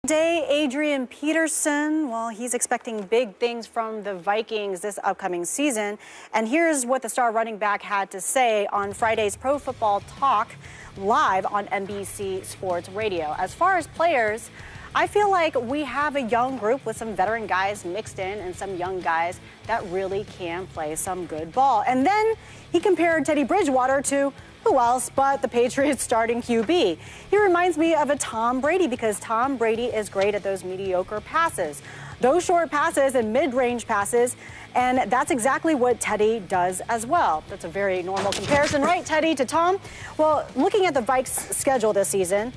Today, Adrian Peterson, well, he's expecting big things from the Vikings this upcoming season. And here's what the star running back had to say on Friday's Pro Football Talk live on NBC Sports Radio. As far as players, I feel like we have a young group with some veteran guys mixed in and some young guys that really can play some good ball. And then he compared Teddy Bridgewater to who else but the Patriots starting QB. He reminds me of a Tom Brady because Tom Brady is great at those mediocre passes, those short passes and mid-range passes, and that's exactly what Teddy does as well. That's a very normal comparison, right, Teddy to Tom? Well, looking at the Vikes' schedule this season,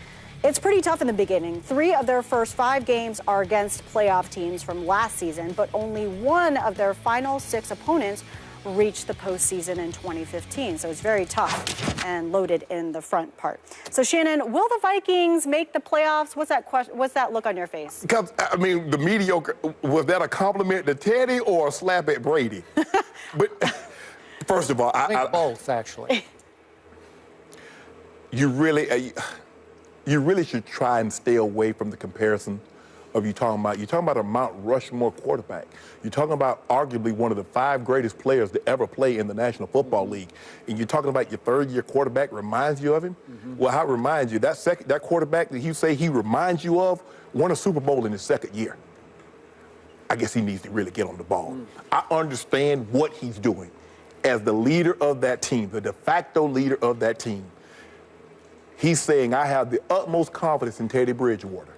it's pretty tough in the beginning. 3 of their first 5 games are against playoff teams from last season, but only 1 of their final 6 opponents reached the postseason in 2015. So it's very tough and loaded in the front part. So Shannon, will the Vikings make the playoffs? What's that look on your face? Because, I mean, the mediocre, was that a compliment to Teddy or a slap at Brady? But first of all, I think both, actually. You really should try and stay away from the comparison of you're talking about a Mount Rushmore quarterback. You're talking about arguably one of the 5 greatest players to ever play in the National Football League. And you're talking about your 3rd-year quarterback reminds you of him? Well, how reminds you? That quarterback that you say he reminds you of won a Super Bowl in his 2nd year. I guess he needs to really get on the ball. I understand what he's doing. As the leader of that team, the de facto leader of that team, he's saying, I have the utmost confidence in Teddy Bridgewater.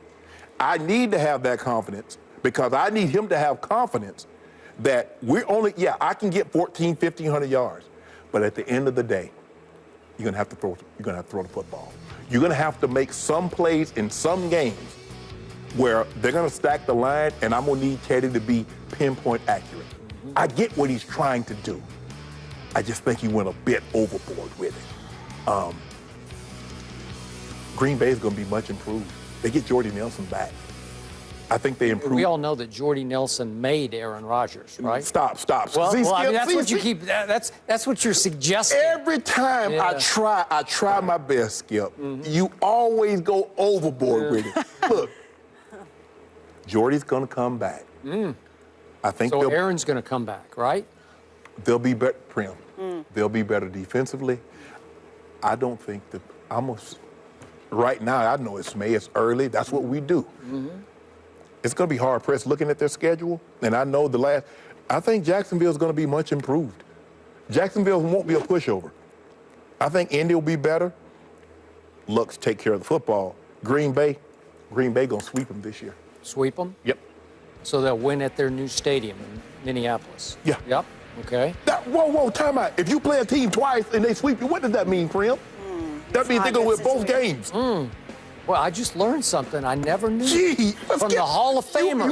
I need to have that confidence because I need him to have confidence that I can get 1,500 yards, but at the end of the day, you're gonna have to throw the football. You're gonna have to make some plays in some games where they're gonna stack the line, and I'm gonna need Teddy to be pinpoint accurate. I get what he's trying to do. I just think he went a bit overboard with it. Green Bay is gonna be much improved. They get Jordy Nelson back. I think they improved. We all know that Jordy Nelson made Aaron Rodgers, right? Stop. Well, I mean, that's what you keep. That's what you're suggesting. Every time I try my best, Skip. You always go overboard with it. Look, Jordy's gonna come back. I think so. Aaron's gonna come back, right? They'll be better, Prim. They'll be better defensively. I don't think that right now, I know it's May, it's early. That's what we do. It's going to be hard-pressed looking at their schedule. And I know I think Jacksonville's going to be much improved. Jacksonville won't be a pushover. I think Indy will be better. Looks take care of the football. Green Bay going to sweep them this year. Sweep them? Yep. So they'll win at their new stadium in Minneapolis? Yeah. Yep. Okay. Whoa, time out. If you play a team twice and they sweep you, what does that mean, Prim? That means they're going to win both games. Well, I just learned something I never knew. From the Hall of Famer.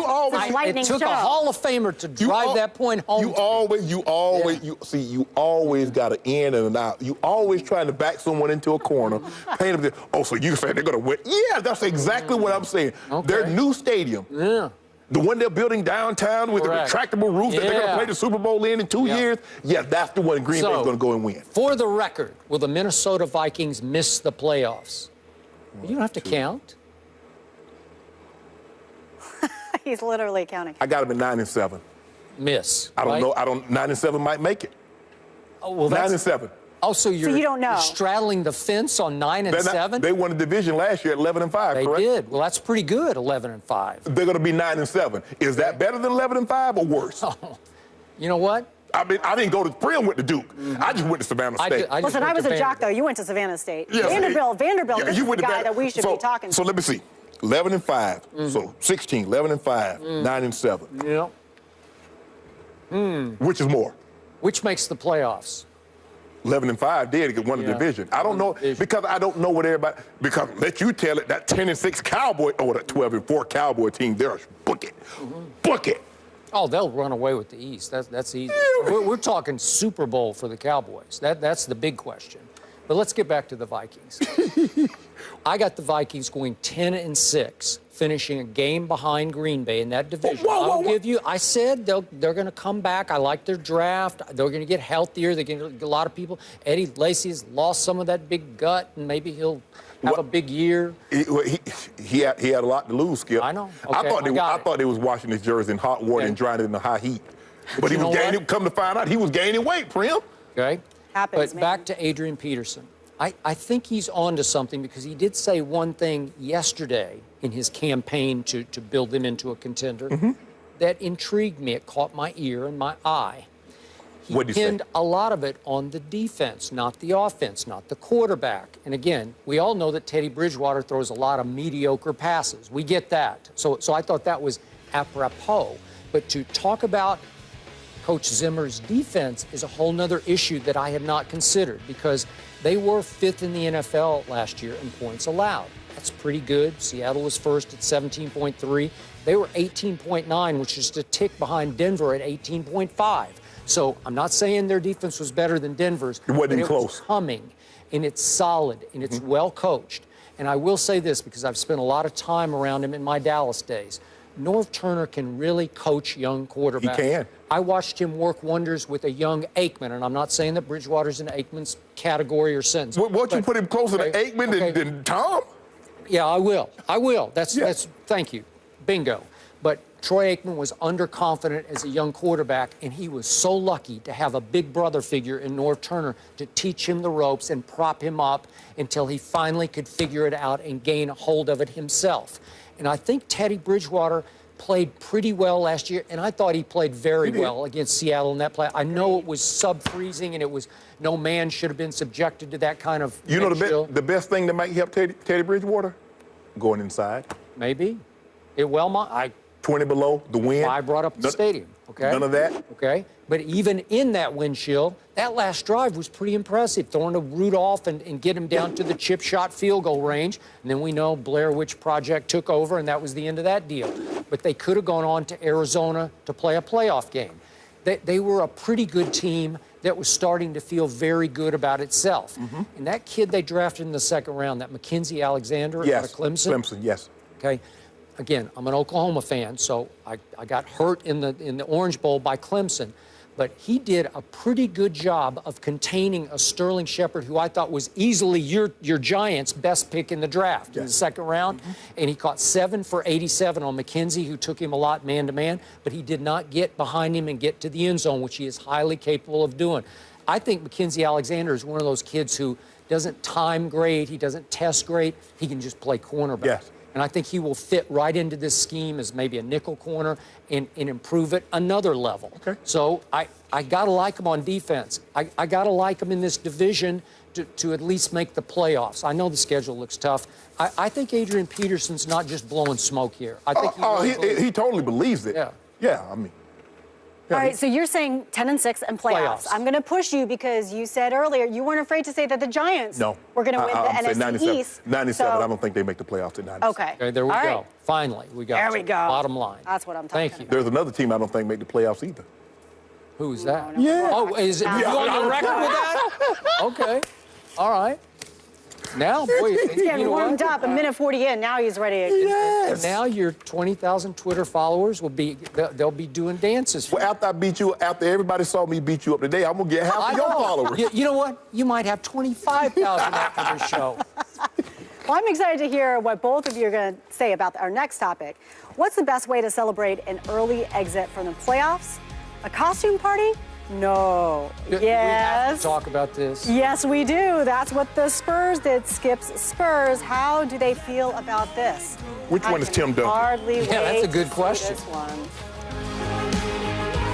It took a Hall of Famer to drive that point home. You always got an in and an out. You always trying to back someone into a corner, paint them. Oh, so you say they're going to win? Yeah, that's exactly what I'm saying. Okay. Their new stadium. Yeah. The one they're building downtown with the retractable roof that they're going to play the Super Bowl in 2 years. Yeah, that's the one Green Bay's going to go and win. For the record, will the Minnesota Vikings miss the playoffs? You don't have to count. He's literally counting. I got him at 9-7. Miss. I don't know. 9-7 might make it. Oh, well, 9-7. Oh, so you don't know. You're straddling the fence on 9-7? They won the division last year at 11-5, correct? They did. Well, that's pretty good, 11-5. They're going to be 9-7. Is that better than 11-5 or worse? Oh, you know what? I mean, I didn't go to Prim with the Duke. I just went to Savannah State. Listen, I was a jock, though. You went to Savannah State. Yes, Vanderbilt is the guy that we should be talking to. So let me see. 11-5. So 16, 11-5, 9-7. Yeah. Which is more? Which makes the playoffs? 11-5 did get won the division. I don't know because I don't know what everybody. Because let you tell it that 10-6 Cowboy or that 12-4 Cowboy team, they're book it, book it. Oh, they'll run away with the East. That's easy. We're talking Super Bowl for the Cowboys. That's the big question. But let's get back to the Vikings. I got the Vikings going 10-6, finishing a game behind Green Bay in that division. I said they're going to come back. I like their draft. They're going to get healthier. They're going to get a lot of people. Eddie Lacy has lost some of that big gut, and maybe he'll have a big year. He had a lot to lose, Skip. I know. Okay, I thought they was washing his jersey in hot water and drying it in the high heat. But he was gaining. Come to find out, he was gaining weight, Prim. Okay. Happens, But back to Adrian Peterson. I think he's on to something because he did say one thing yesterday in his campaign to build them into a contender that intrigued me. It caught my ear and my eye. He pinned a lot of it on the defense, not the offense, not the quarterback. And again, we all know that Teddy Bridgewater throws a lot of mediocre passes. We get that. So I thought that was apropos. But to talk about Coach Zimmer's defense is a whole nother issue that I had not considered because they were 5th in the NFL last year in points allowed. That's pretty good. Seattle was first at 17.3. They were 18.9, which is a tick behind Denver at 18.5. So I'm not saying their defense was better than Denver's. It wasn't close. It was coming, and it's solid, and it's well coached. And I will say this because I've spent a lot of time around him in my Dallas days. Norv Turner can really coach young quarterbacks. He can. I watched him work wonders with a young Aikman, and I'm not saying that Bridgewater's in Aikman's category or sentence. Won't you put him closer to Aikman than Tom? Yeah, I will. That's thank you. Bingo. But Troy Aikman was underconfident as a young quarterback, and he was so lucky to have a big brother figure in Norv Turner to teach him the ropes and prop him up until he finally could figure it out and gain a hold of it himself. And I think Teddy Bridgewater played pretty well last year, and I thought he played very well against Seattle in that play. I know it was sub-freezing, and it was no man should have been subjected to that kind of You know the best thing that might help Teddy Bridgewater? Going inside. Maybe. 20 below, the wind. I brought up the stadium, okay? None of that. Okay? But even in that windshield, that last drive was pretty impressive, throwing to Rudolph and get him down to the chip shot field goal range. And then we know Blair Witch Project took over, and that was the end of that deal. But they could have gone on to Arizona to play a playoff game. They were a pretty good team that was starting to feel very good about itself. And that kid they drafted in the second round, that Mackenzie Alexander out of Clemson. Clemson, yes. Okay. Again, I'm an Oklahoma fan, so I got hurt in the Orange Bowl by Clemson. But he did a pretty good job of containing a Sterling Shepard, who I thought was easily your Giants' best pick in the draft in the second round. And he caught 7 for 87 on McKenzie, who took him a lot man-to-man. But he did not get behind him and get to the end zone, which he is highly capable of doing. I think Mackenzie Alexander is one of those kids who doesn't time great, he doesn't test great, he can just play cornerback. Yes. And I think he will fit right into this scheme as maybe a nickel corner and improve it another level. Okay. So I got to like him on defense. I got to like him in this division to at least make the playoffs. I know the schedule looks tough. I think Adrian Peterson's not just blowing smoke here. I think he totally believes it. Yeah. Yeah, I mean. Yeah, all right, so you're saying 10-6 and playoffs. I'm going to push you because you said earlier you weren't afraid to say that the Giants were going to win the NFC 97, East. 97, so, I don't think they make the playoffs at 97. Okay. there we all go. Right. Finally, we got there we go. Bottom line. That's what I'm talking Thank you. about. There's another team I don't think make the playoffs either. Who is that? No, Yeah. Oh, is it you on the record with that? Okay. All right. Now, boy, He's getting you know warmed what? up. A minute 40 in. Now he's ready. And now your 20,000 Twitter followers will they'll be doing dances. Well, after everybody saw me beat you up today, I'm gonna get half of your followers. You know what? You might have 25,000 after this show. Well, I'm excited to hear what both of you are going to say about our next topic. What's the best way to celebrate an early exit from the playoffs? A costume party? No. We have to talk about this. Yes, we do. That's what the Spurs did. Skip's Spurs. How do they feel about this? Which one is Tim Duncan? Hardly wait Yeah, that's a good to see question. this one.